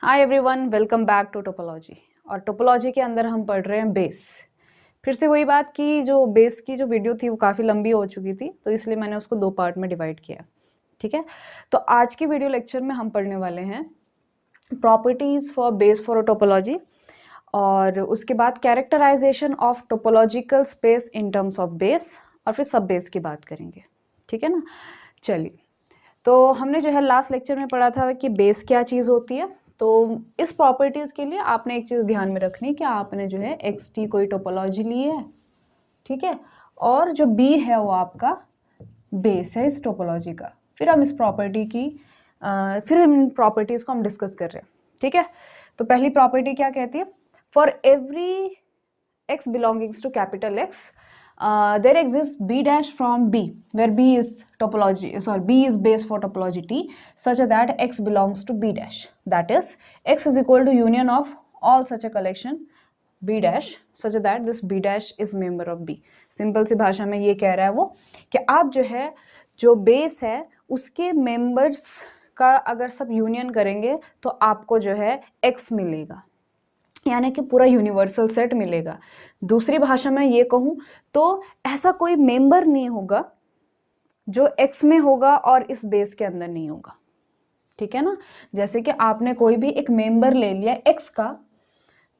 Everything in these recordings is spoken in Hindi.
Hi everyone, welcome back to topology. और टोपोलॉजी के अंदर हम पढ़ रहे हैं बेस। फिर से वही बात कि जो बेस की जो वीडियो थी वो काफ़ी लंबी हो चुकी थी, तो इसलिए मैंने उसको 2 पार्ट में डिवाइड किया। ठीक है, तो आज की वीडियो लेक्चर में हम पढ़ने वाले हैं properties for base for topology, और उसके बाद characterisation of topological space in terms of base, और फिर सब बेस की बात करेंगे। ठीक है ना। चलिए, तो हमने जो है लास्ट लेक्चर में पढ़ा था कि बेस क्या चीज़ होती है। तो इस प्रॉपर्टीज़ के लिए आपने एक चीज़ ध्यान में रखनी कि आपने जो है एक्स टी कोई टोपोलॉजी ली है, ठीक है, और जो बी है वो आपका बेस है इस टोपोलॉजी का। फिर हम इस प्रॉपर्टी की फिर इन प्रॉपर्टीज़ को हम डिस्कस कर रहे हैं। ठीक है, तो पहली प्रॉपर्टी क्या कहती है? For every x belonging to capital X, there exists b dash from B, where B is B is base for topology T, such that X belongs to B dash. That is, X is equal to union of all such a collection B dash, such that this B dash is member of B. Simple सी भाषा में ये कह रहा है वो कि आप जो है जो बेस है उसके मेंबर्स का अगर सब यूनियन करेंगे तो आपको जो है X मिलेगा, यानी कि पूरा यूनिवर्सल सेट मिलेगा। दूसरी भाषा में ये कहूँ तो ऐसा कोई मेंबर नहीं होगा जो एक्स में होगा और इस बेस के अंदर नहीं होगा। ठीक है ना। जैसे कि आपने कोई भी एक मेंबर ले लिया एक्स का,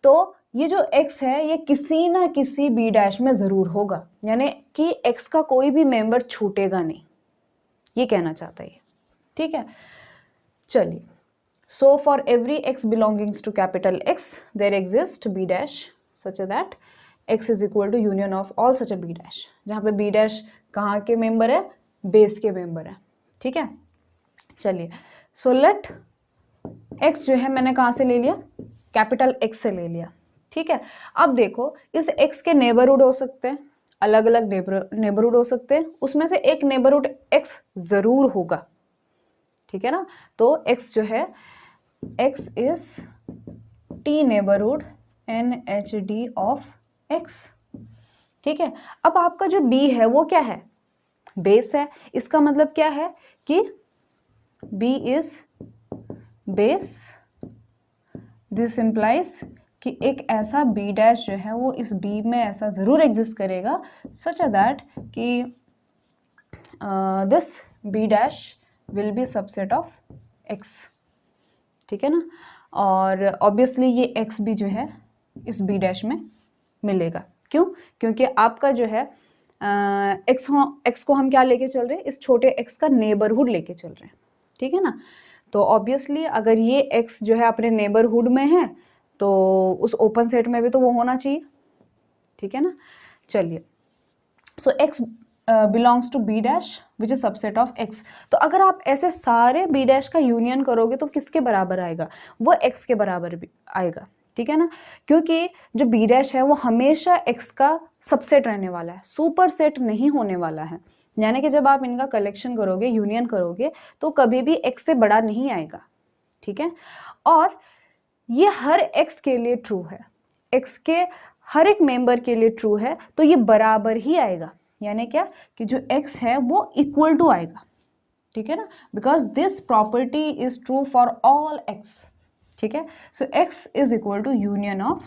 तो ये जो एक्स है ये किसी ना किसी बी डैश में ज़रूर होगा, यानी कि एक्स का कोई भी मेंबर छूटेगा नहीं, ये कहना चाहता है। ठीक है, चलिए। So for every x belonging to capital X, there exists b dash such that x is equal to union of all such a b dash, जहाँ पे b dash कहाँ के मेंबर है? बेस के मेंबर है। ठीक है, चलिए। So let x जो है मैंने कहाँ से ले लिया? कैपिटल X से ले लिया। ठीक है, अब देखो इस x के नेबरहुड हो सकते हैं, अलग अलग नेबरहुड हो सकते हैं, उसमें से एक नेबरहुड x ज़रूर होगा। ठीक है ना, तो x जो है X is T neighborhood NHD of X। ठीक है, अब आपका जो B है वो क्या है? बेस है। इसका मतलब क्या है कि B is base. This implies कि एक ऐसा B डैश जो है वो इस B में ऐसा ज़रूर एग्जिस्ट करेगा सच दैट कि this B dash will be subset of X। ठीक है ना, और ऑब्वियसली ये x भी जो है इस b डैश में मिलेगा। क्यों? क्योंकि आपका जो है x को हम क्या लेके चल रहे हैं? इस छोटे x का नेबरहुड लेके चल रहे हैं। ठीक है ना, तो ऑब्वियसली अगर ये x जो है अपने नेबरहुड में है तो उस ओपन सेट में भी तो वो होना चाहिए। ठीक है ना, चलिए। So x belongs to B dash which is subset of x। तो अगर आप ऐसे सारे बी डैश का यूनियन करोगे तो किसके बराबर आएगा? वो x के बराबर भी आएगा। ठीक है ना, क्योंकि जो बी डैश है वो हमेशा x का सबसेट रहने वाला है, सुपर सेट नहीं होने वाला है। यानी कि जब आप इनका कलेक्शन करोगे, यूनियन करोगे, तो कभी भी x से बड़ा नहीं आएगा। ठीक है, और ये हर x के लिए ट्रू है, x के हर एक मेंबर के लिए ट्रू है, तो ये बराबर ही आएगा। यानी क्या कि जो x है वो इक्वल टू आएगा। ठीक है ना, because this property is true for all x। ठीक है, so x is equal to union of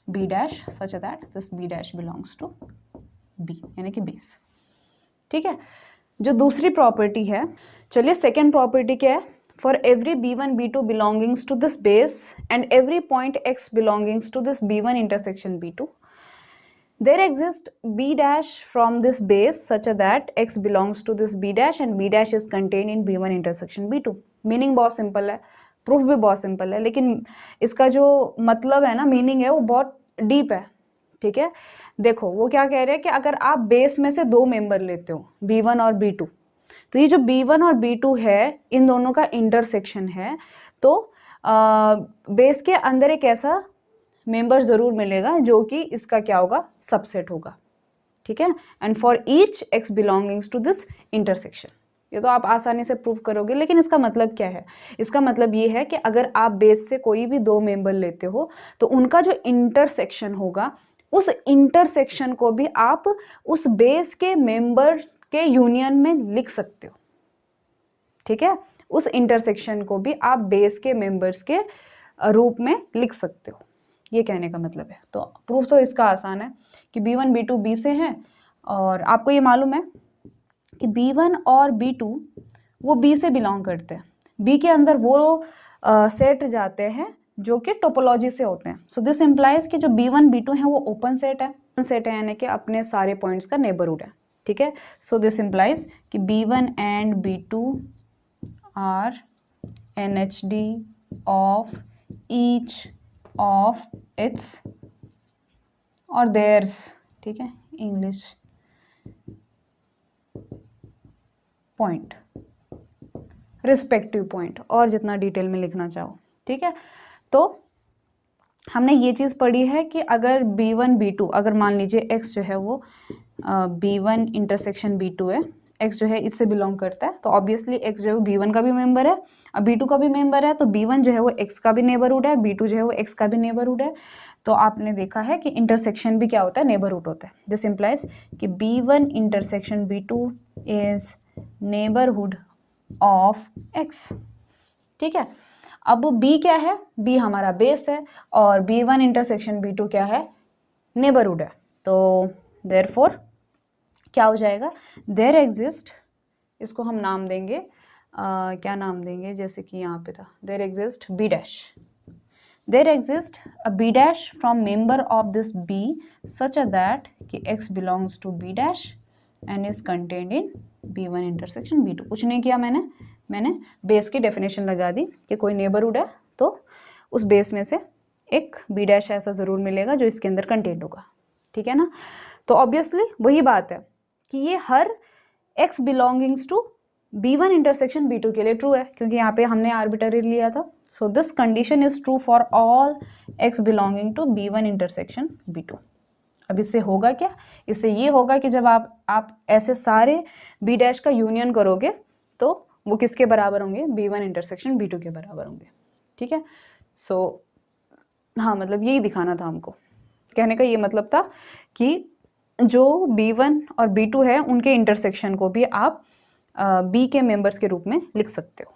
b dash such that this b dash belongs to b, यानी कि बेस। ठीक है, जो दूसरी प्रॉपर्टी है, चलिए सेकेंड प्रॉपर्टी क्या है? For every b1 b2 belongings to this base and every point x belongings to this b1 intersection b2, there exists b dash from this base such that x belongs to this b dash and b dash is contained in b1 intersection b2। Meaning बहुत सिंपल है, प्रूफ भी बहुत सिंपल है, लेकिन इसका जो मतलब है ना, मीनिंग है, वो बहुत डीप है। ठीक है, देखो वो क्या कह रहे हैं कि अगर आप बेस में से 2 मेंबर लेते हो b1 और b2, तो ये जो b1 और b2 है इन दोनों का इंटरसेक्शन है, तो बेस के अंदर एक ऐसा मेंबर ज़रूर मिलेगा जो कि इसका क्या होगा? सबसेट होगा। ठीक है, and for each x belongings to this intersection. ये तो आप आसानी से प्रूव करोगे, लेकिन इसका मतलब क्या है? इसका मतलब ये है कि अगर आप बेस से कोई भी 2 मेंबर लेते हो तो उनका जो इंटरसेक्शन होगा, उस इंटरसेक्शन को भी आप उस बेस के मेंबर के यूनियन में लिख सकते हो। ठीक है, उस इंटरसेक्शन को भी आप बेस के मेंबर्स के रूप में लिख सकते हो, ये कहने का मतलब है। तो प्रूफ तो इसका आसान है कि B1 B2 B से हैं, और आपको ये मालूम है कि B1 और B2 वो B से बिलोंग करते हैं। B के अंदर वो सेट जाते हैं जो कि टोपोलॉजी से होते हैं। सो दिस इम्प्लाइज कि जो B1 B2 है वो ओपन सेट है। ओपन सेट है यानी कि अपने सारे पॉइंट्स का नेबरहुड है, ठीक है। सो दिस इम्प्लाइज कि B1 and B2 are NHD of each of its और देयर्स, ठीक है, इंग्लिश पॉइंट, रिस्पेक्टिव पॉइंट, और जितना डिटेल में लिखना चाहो, ठीक है। तो हमने ये चीज़ पढ़ी है कि अगर B1 B2, अगर मान लीजिए X जो है वो B1 इंटरसेक्शन B2 है, X जो है इससे बिलोंग करता है, तो ऑब्वियसली X जो है वो B1 का भी मेंबर है और B2 का भी मेंबर है, तो B1 जो है वो X का भी नेबरहुड है, B2 जो है वो X का भी नेबरहुड है। तो आपने देखा है कि इंटरसेक्शन भी क्या होता है, नेबरहुड होता है। दिस इम्प्लाइज कि B1 intersection B2 is neighbourhood of X, ठीक है। अब B क्या है, B हमारा बेस है और B1 इंटरसेक्शन B2 क्या है, नेबरहुड है। तो देयरफॉर क्या हो जाएगा, देयर एग्जिस्ट, इसको हम नाम देंगे क्या नाम देंगे, जैसे कि यहाँ पे था there exist B dash, there exist a B dash from member of this B such that कि X belongs to B dash and is contained in B1 intersection B2। कुछ नहीं किया मैंने बेस की डेफिनेशन लगा दी कि कोई नेबरहुड है तो उस बेस में से एक B डैश ऐसा ज़रूर मिलेगा जो इसके अंदर कंटेंट होगा, ठीक है ना। तो ऑब्वियसली वही बात है कि ये हर X belongings to B1 intersection B2 के लिए ट्रू है, क्योंकि यहाँ पे हमने आर्बिट्ररी लिया था। So this condition is true for all X belonging to B1 intersection B2। अब इससे होगा क्या, इससे ये होगा कि जब आप ऐसे सारे B डैश का यूनियन करोगे तो वो किसके बराबर होंगे, B1 इंटरसेक्शन B2 के बराबर होंगे, ठीक है। सो हाँ, मतलब यही दिखाना था हमको, कहने का ये मतलब था कि जो B1 और B2 है उनके इंटरसेक्शन को भी आप B के मेंबर्स के रूप में लिख सकते हो।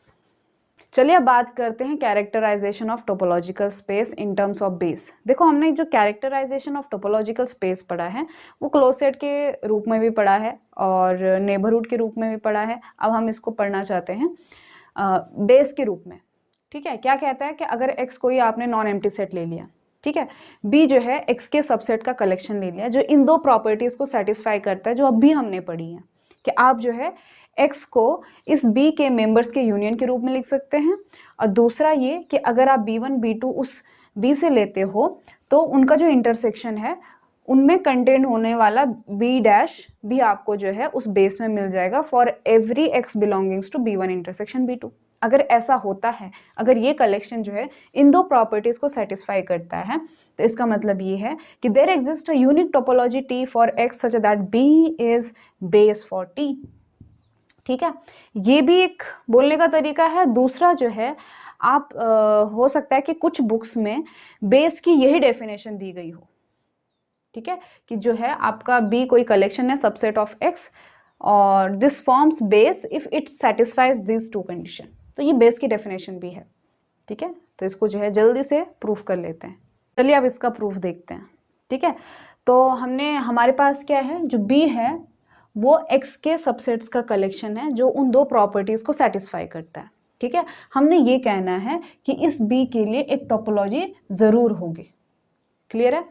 चलिए अब बात करते हैं characterisation of topological space in terms of base. देखो हमने जो कैरेक्टराइजेशन ऑफ टोपोलॉजिकल स्पेस पढ़ा है वो क्लोज सेट के रूप में भी पढ़ा है और नेबरहुड के रूप में भी पढ़ा है। अब हम इसको पढ़ना चाहते हैं बेस के रूप में, ठीक है। क्या कहता है कि अगर X कोई आपने नॉन एम्प्टी सेट ले लिया, ठीक है, B जो है X के सबसेट का कलेक्शन ले लिया जो इन दो प्रॉपर्टीज़ को सेटिस्फाई करता है जो अब भी हमने पढ़ी है कि आप जो है X को इस B के मेंबर्स के यूनियन के रूप में लिख सकते हैं। और दूसरा ये कि अगर आप B1 B2 उस B से लेते हो तो उनका जो इंटरसेक्शन है उनमें कंटेन होने वाला B डैश भी आपको जो है उस बेस में मिल जाएगा for every X belongings to B1 intersection B2। अगर ऐसा होता है, अगर ये कलेक्शन जो है इन दो प्रॉपर्टीज़ को सेटिस्फाई करता है, तो इसका मतलब ये है कि there exist a unique topology T for X such that B is base for T, ठीक है। ये भी एक बोलने का तरीका है। दूसरा जो है आप हो सकता है कि कुछ बुक्स में बेस की यही डेफिनेशन दी गई हो, ठीक है, कि जो है आपका B कोई कलेक्शन है सबसेट ऑफ X और this forms base if it satisfies this two condition. तो ये बेस की डेफिनेशन भी है, ठीक है। तो इसको जो है जल्दी से प्रूफ कर लेते हैं। चलिए अब इसका प्रूफ देखते हैं, ठीक है। तो हमारे पास क्या है, जो B है वो X के सबसेट्स का कलेक्शन है जो उन दो प्रॉपर्टीज़ को सेटिस्फाई करता है, ठीक है। हमने ये कहना है कि इस B के लिए एक टोपोलॉजी ज़रूर होगी, क्लियर है।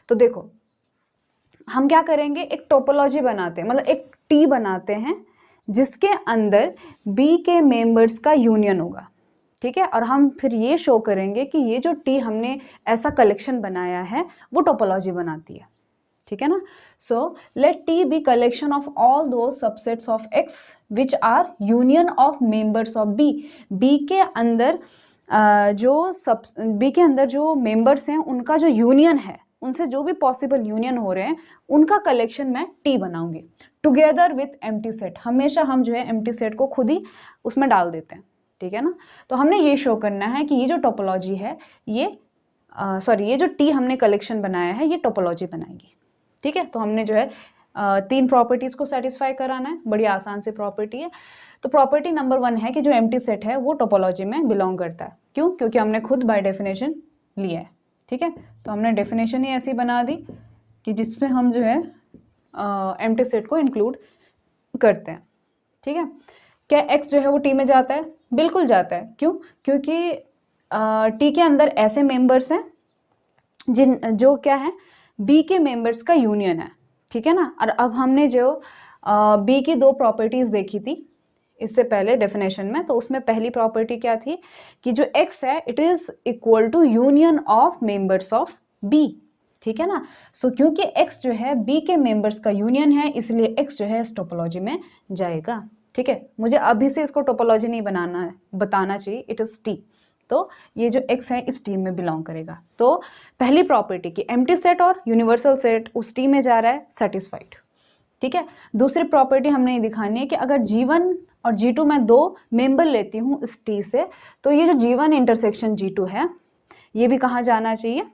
तो देखो हम क्या करेंगे, एक टोपोलॉजी बनाते हैं, मतलब एक T बनाते हैं जिसके अंदर B के मेंबर्स का यूनियन होगा, ठीक है। और हम फिर ये शो करेंगे कि ये जो T हमने ऐसा कलेक्शन बनाया है वो टोपोलॉजी बनाती है, ठीक है ना। So let T be collection of all those subsets of X which are union of members of B। B के अंदर जो मेंबर्स हैं उनका जो यूनियन है, उनसे जो भी पॉसिबल यूनियन हो रहे हैं उनका कलेक्शन मैं T बनाऊंगी टुगेदर विथ एम्प्टी सेट। हमेशा हम जो है एम्प्टी सेट को खुद ही उसमें डाल देते हैं, ठीक है ना। तो हमने ये शो करना है कि ये जो टोपोलॉजी है ये जो T हमने कलेक्शन बनाया है ये टोपोलॉजी बनाएगी, ठीक है। तो हमने जो है तीन प्रॉपर्टीज़ को सेटिस्फाई कराना है, बड़ी आसान सी प्रॉपर्टी है। तो प्रॉपर्टी नंबर 1 है कि जो एम्प्टी सेट है वो टोपोलॉजी में बिलोंग करता है। क्यों? क्योंकि हमने खुद बाय डेफिनेशन लिया है, ठीक है। तो हमने डेफिनेशन ही ऐसी बना दी कि जिसमें हम जो है एम्प्टी सेट को इंक्लूड करते हैं, ठीक है। क्या एक्स जो है वो टी में जाता है? बिल्कुल जाता है। क्यों? क्योंकि टी के अंदर ऐसे मेंबर्स हैं जो क्या है, बी के मेंबर्स का यूनियन है, ठीक है ना। और अब हमने जो बी की दो प्रॉपर्टीज देखी थी इससे पहले डेफिनेशन में, तो उसमें पहली प्रॉपर्टी क्या थी कि जो एक्स है it is equal to union of members of B, ठीक है ना। सो क्योंकि एक्स जो है बी के मेंबर्स का यूनियन है, इसलिए एक्स जो है इस टोपोलॉजी में जाएगा, ठीक है। मुझे अभी से इसको टोपोलॉजी नहीं बनाना है, बताना चाहिए, इट इज टी। तो ये जो x है इस टी में बिलोंग करेगा। तो पहली प्रॉपर्टी की एम्प्टी सेट और यूनिवर्सल सेट उस टी में जा रहा है, सेटिस्फाइड, ठीक है। दूसरी प्रॉपर्टी हमने ये दिखानी है कि अगर G1 और G2 मैं दो मेंबर लेती हूँ इस टी से, तो ये जो G1 इंटरसेक्शन G2 है ये भी कहाँ जाना चाहिए,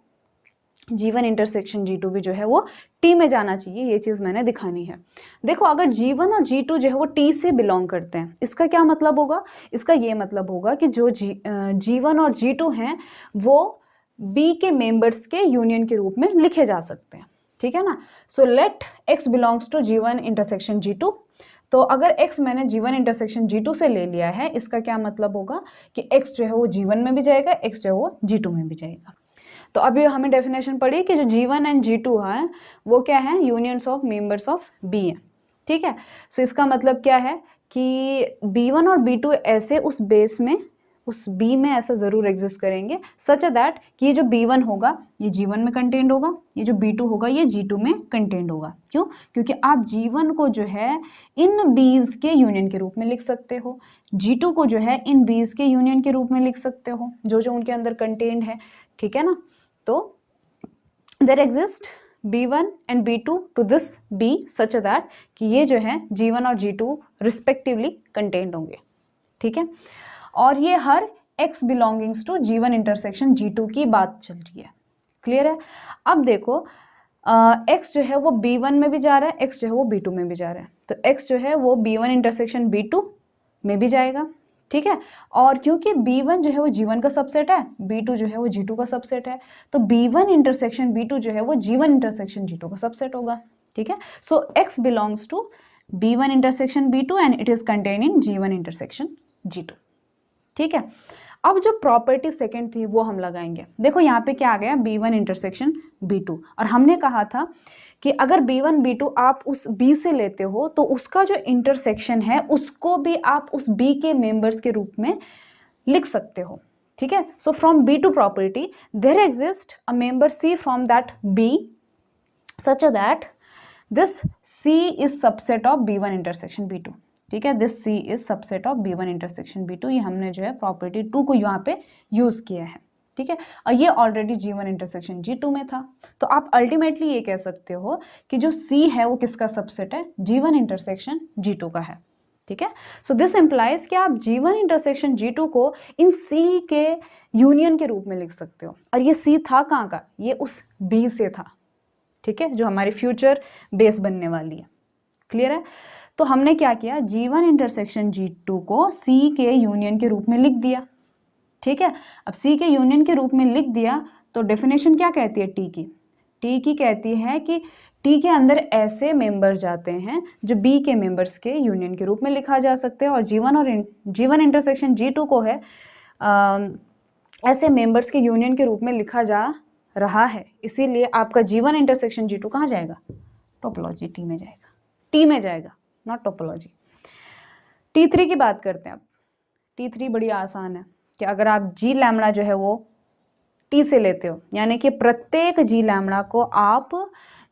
G1 इंटरसेक्शन G2 भी जो है वो टी में जाना चाहिए। ये चीज़ मैंने दिखानी है। देखो अगर G1 और G2 जो है वो टी से बिलोंग करते हैं, इसका क्या मतलब होगा, इसका ये मतलब होगा कि जो G1 और G2 हैं वो B के मेंबर्स के यूनियन के रूप में लिखे जा सकते हैं, ठीक है ना। So let x belongs to G1 intersection G2। तो अगर x मैंने G1 इंटरसेक्शन G2 से ले लिया है, इसका क्या मतलब होगा कि x जो है वो G1 में भी जाएगा, x जो है वो G2 में भी जाएगा। तो अभी हमें डेफिनेशन पड़ी कि जो G1 एंड G2 है वो क्या है, unions of members of B है, ठीक है। सो इसका मतलब क्या है कि B1 और B2 ऐसे उस बेस में, उस B में ऐसा ज़रूर एग्जिस्ट करेंगे सच दैट कि ये जो B1 होगा ये G1 में कंटेंड होगा, ये जो B2 होगा ये G2 में कंटेंड होगा। क्यों? क्योंकि आप G1 को जो है इन B's के यूनियन के रूप में लिख सकते हो, G2 को जो है इन B's के यूनियन के रूप में लिख सकते हो, जो जो उनके अंदर कंटेंड है, ठीक है ना। तो there exist B1 and B2 to this B such that कि ये जो है G1 और G2 रिस्पेक्टिवली कंटेंड होंगे, ठीक है। और ये हर x belongings to G1 intersection G2 की बात चल रही है, क्लियर है। अब देखो x जो है वो B1 में भी जा रहा है, x जो है वो B2 में भी जा रहा है, तो x जो है वो B1 इंटरसेक्शन B2 में भी जाएगा, ठीक है। और क्योंकि B1 जो है वो G1 का सबसेट है, B2 जो है वो G2 का सबसेट है, तो B1 इंटरसेक्शन B2 जो है वो G1 इंटरसेक्शन G2 का सबसेट होगा, ठीक है। So x belongs to B1 intersection B2 and it is contain in G1 intersection G2, ठीक है। अब जो प्रॉपर्टी सेकंड थी वो हम लगाएंगे। देखो यहाँ पे क्या आ गया, B1 इंटरसेक्शन B2, और हमने कहा था कि अगर B1 B2 आप उस B से लेते हो तो उसका जो इंटरसेक्शन है उसको भी आप उस B के मेंबर्स के रूप में लिख सकते हो, ठीक है। So from B2 property there exist a member C from that B such that this C is subset of B1 intersection B2, ठीक है। This C is subset of B1 intersection B2। ये हमने जो है प्रॉपर्टी 2 को यहाँ पे यूज किया है, ठीक है। और ये ऑलरेडी G1 इंटरसेक्शन G2 में था, तो आप अल्टीमेटली ये कह सकते हो कि जो C है वो किसका सबसेट है, G1 इंटरसेक्शन G2 का है, ठीक है। सो दिस इम्प्लाइज कि आप G1 इंटरसेक्शन G2 को इन C के यूनियन के रूप में लिख सकते हो। और ये C था कहाँ का, ये उस B से था, ठीक है, जो हमारी फ्यूचर बेस बनने वाली है, क्लियर है। तो हमने क्या किया, G1 इंटरसेक्शन G2 को C के यूनियन के रूप में लिख दिया, ठीक है। अब C के यूनियन के रूप में लिख दिया तो डेफिनेशन क्या कहती है T की कहती है कि T के अंदर ऐसे मेंबर जाते हैं जो B के मेंबर्स के यूनियन के रूप में लिखा जा सकते हैं, और G1 इंटरसेक्शन G2 को है ऐसे मेंबर्स के यूनियन के रूप में लिखा जा रहा है, इसीलिए आपका G1 इंटरसेक्शन G2 कहाँ जाएगा, टोपोलॉजी टी में जाएगा, टी में जाएगा, नॉट टोपोलॉजी। T3 की बात करते हैं अब। T3 बड़ी आसान है कि अगर आप G लैम्बडा जो है वो T से लेते हो, यानी कि प्रत्येक G लैम्बडा को आप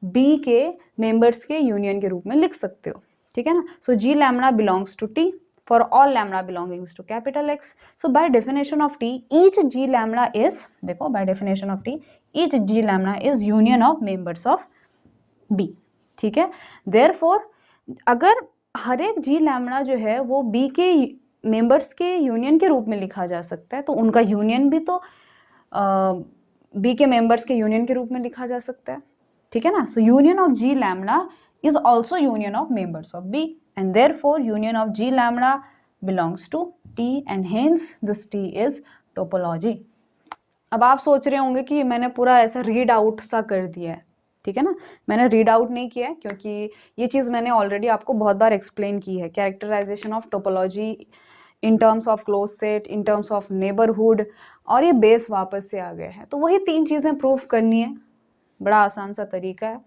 B के मेंबर्स के यूनियन के रूप में लिख सकते हो, ठीक है ना। So G lambda belongs to T for all lambda belongings to capital X. So by definition of T, each G lambda is, देखो by definition of T, each G lambda is union of members of B, ठीक है। Therefore, अगर हर एक G lambda जो है वो B के मेंबर्स के यूनियन के रूप में लिखा जा सकता है, तो उनका यूनियन भी तो B के मेंबर्स के यूनियन के रूप में लिखा जा सकता है, ठीक है ना। सो union of G lambda is also union of members of B, and therefore union of G lambda belongs to T, and hence this T is topology. अब आप सोच रहे होंगे कि मैंने पूरा ऐसा रीड आउट सा कर दिया है, ठीक है ना। मैंने रीड आउट नहीं किया है क्योंकि ये चीज़ मैंने ऑलरेडी आपको बहुत बार एक्सप्लेन की है, characterisation of topology in terms of close set, in terms of neighbourhood, और ये बेस वापस से आ गए हैं। तो वही 3 चीज़ें प्रूफ करनी है, बड़ा आसान सा तरीका है,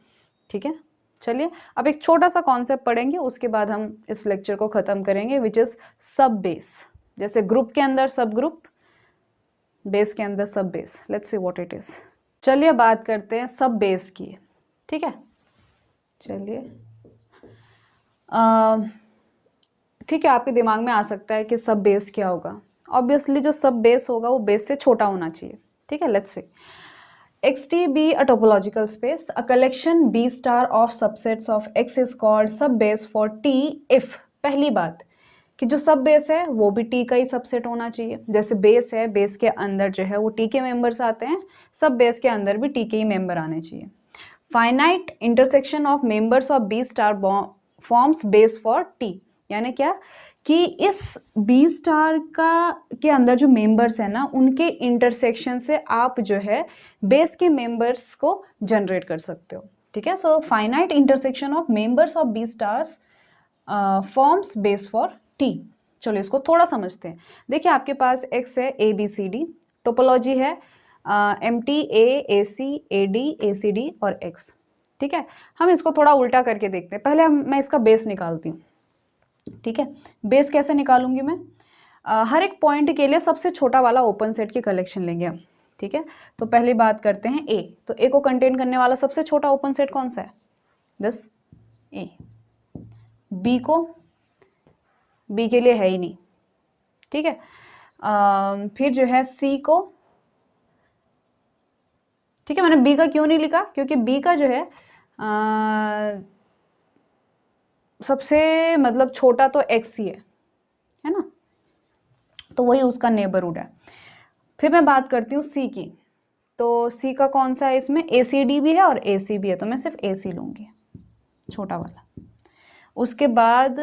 ठीक है। चलिए अब एक छोटा सा कॉन्सेप्ट पढ़ेंगे, उसके बाद हम इस लेक्चर को ख़त्म करेंगे, विच इज़ सब बेस। जैसे ग्रुप के अंदर सब ग्रुप, बेस के अंदर सब base. Let's see what it is. चलिए बात करते हैं सब बेस की, ठीक है। चलिए ठीक है, आपके दिमाग में आ सकता है कि सब बेस क्या होगा। ऑब्वियसली जो सब बेस होगा वो बेस से छोटा होना चाहिए, ठीक है। Let's see Xt be a topological space. A collection B star of subsets of X is called subbase for T if, पहली बात कि जो सब बेस है वो भी T का ही सबसेट होना चाहिए। जैसे बेस है, बेस के अंदर जो है वो T के मेंबर्स आते हैं, सब बेस के अंदर भी T के ही मेंबर आने चाहिए। Finite intersection of members of B star forms base for T, यानी क्या कि इस बी स्टार के अंदर जो मेंबर्स हैं ना, उनके इंटरसेक्शन से आप जो है बेस के मेंबर्स को जनरेट कर सकते हो, ठीक है। So finite intersection of members of B stars forms base for T. चलो इसको थोड़ा समझते हैं। देखिए आपके पास एक्स है, A B C D, topology है empty A C A D A C D और एक्स, ठीक है। हम इसको थोड़ा उल्टा करके देखते हैं। पहले मैं इसका बेस निकालती हूँ, ठीक है। बेस कैसे निकालूंगी मैं? हर एक पॉइंट के लिए सबसे छोटा वाला ओपन सेट की कलेक्शन लेंगे हम, ठीक है। तो पहली बात करते हैं ए। तो ए को कंटेन करने वाला सबसे छोटा ओपन सेट कौन सा है? This A. बी को, बी के लिए है ही नहीं, ठीक है। फिर जो है सी को, ठीक है। मैंने बी का क्यों नहीं लिखा? क्योंकि बी का जो है सबसे मतलब छोटा तो एक्स ही है ना, तो वही उसका नेबरहुड है। फिर मैं बात करती हूँ सी की। तो सी का कौन सा है इसमें? ए सी डी भी है और ए सी भी है, तो मैं सिर्फ ए सी लूँगी, छोटा वाला। उसके बाद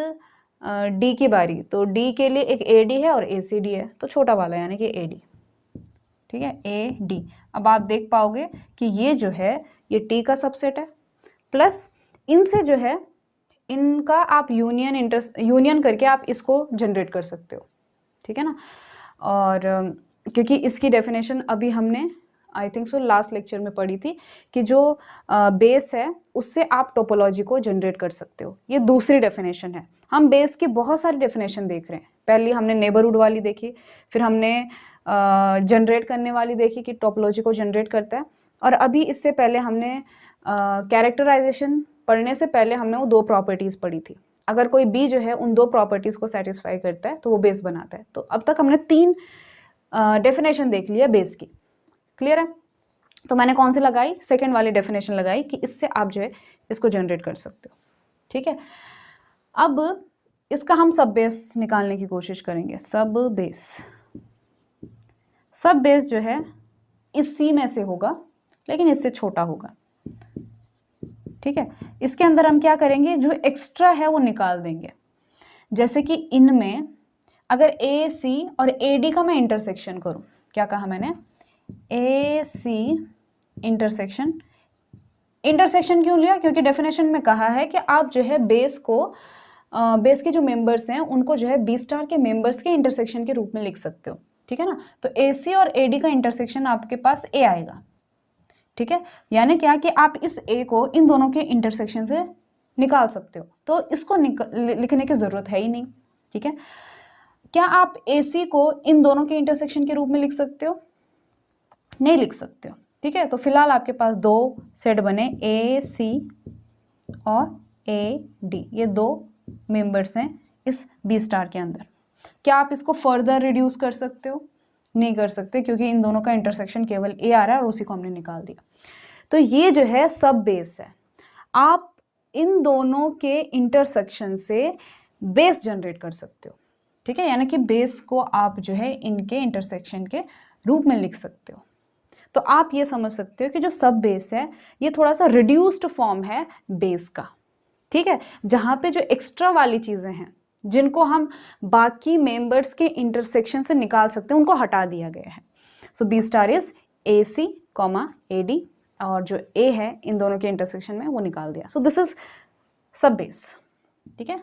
डी की बारी। तो डी के लिए एक ए डी है और ए सी डी है, तो छोटा वाला यानी कि ए डी, ठीक है, ए डी। अब आप देख पाओगे कि ये जो है ये टी का सबसेट है, प्लस इनसे जो है इनका आप यूनियन करके आप इसको जनरेट कर सकते हो, ठीक है ना। और क्योंकि इसकी डेफिनेशन अभी हमने I think so last lecture में पढ़ी थी कि जो बेस है उससे आप टोपोलॉजी को जनरेट कर सकते हो। ये दूसरी डेफिनेशन है। हम बेस की बहुत सारी डेफिनेशन देख रहे हैं। पहली हमने नेबरहुड वाली देखी, फिर हमने जनरेट करने वाली देखी कि टोपोलॉजी को जनरेट करता है, और अभी इससे पहले हमने कैरेक्टराइजेशन पढ़ने से पहले हमने वो 2 प्रॉपर्टीज़ पढ़ी थी। अगर कोई बी जो है उन 2 प्रॉपर्टीज़ को सेटिस्फाई करता है तो वो बेस बनाता है। तो अब तक हमने 3 डेफिनेशन देख लिया बेस की, क्लियर है। तो मैंने कौन सी लगाई? सेकेंड वाली डेफिनेशन लगाई कि इससे आप जो है इसको जनरेट कर सकते हो, ठीक है। अब इसका हम सब बेस निकालने की कोशिश करेंगे। सब बेस जो है इस सी में से होगा, लेकिन इससे छोटा होगा, ठीक है। इसके अंदर हम क्या करेंगे? जो एक्स्ट्रा है वो निकाल देंगे। जैसे कि इनमें अगर ए सी और ए डी का मैं इंटरसेक्शन करूं, क्या कहा मैंने? ए सी इंटरसेक्शन क्यों लिया? क्योंकि डेफिनेशन में कहा है कि आप जो है बेस के जो मेंबर्स हैं उनको जो है बी स्टार के मेंबर्स के इंटरसेक्शन के रूप में लिख सकते हो, ठीक है ना। तो ए सी और ए डी का इंटरसेक्शन आपके पास ए आएगा, ठीक है। यानी क्या कि आप इस ए को इन दोनों के इंटरसेक्शन से निकाल सकते हो, तो इसको लिखने की ज़रूरत है ही नहीं, ठीक है। क्या आप ए सी को इन दोनों के इंटरसेक्शन के रूप में लिख सकते हो? नहीं लिख सकते हो, ठीक है। तो फिलहाल आपके पास 2 सेट बने, ए सी और ए डी, ये 2 मेंबर्स हैं इस बी स्टार के अंदर। क्या आप इसको फर्दर रिड्यूस कर सकते हो? नहीं कर सकते, क्योंकि इन दोनों का इंटरसेक्शन केवल ए आ रहा है और उसी को हमने निकाल दिया। तो ये जो है सब बेस है। आप इन दोनों के इंटरसेक्शन से बेस जनरेट कर सकते हो, ठीक है। यानी कि बेस को आप जो है इनके इंटरसेक्शन के रूप में लिख सकते हो। तो आप ये समझ सकते हो कि जो सब बेस है ये थोड़ा सा रिड्यूस्ड फॉर्म है बेस का, ठीक है, जहाँ पे जो एक्स्ट्रा वाली चीज़ें हैं जिनको हम बाकी मेंबर्स के इंटरसेक्शन से निकाल सकते हैं उनको हटा दिया गया है। So B star is A C comma A D, और जो ए है इन दोनों के इंटरसेक्शन में वो निकाल दिया। सो दिस इज सब बेस। ठीक है,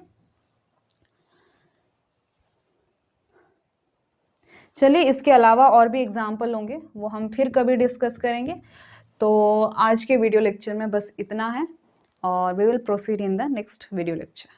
चलिए इसके अलावा और भी एग्जाम्पल होंगे, वो हम फिर कभी डिस्कस करेंगे। तो आज के वीडियो लेक्चर में बस इतना है, और we will proceed in the next video lecture.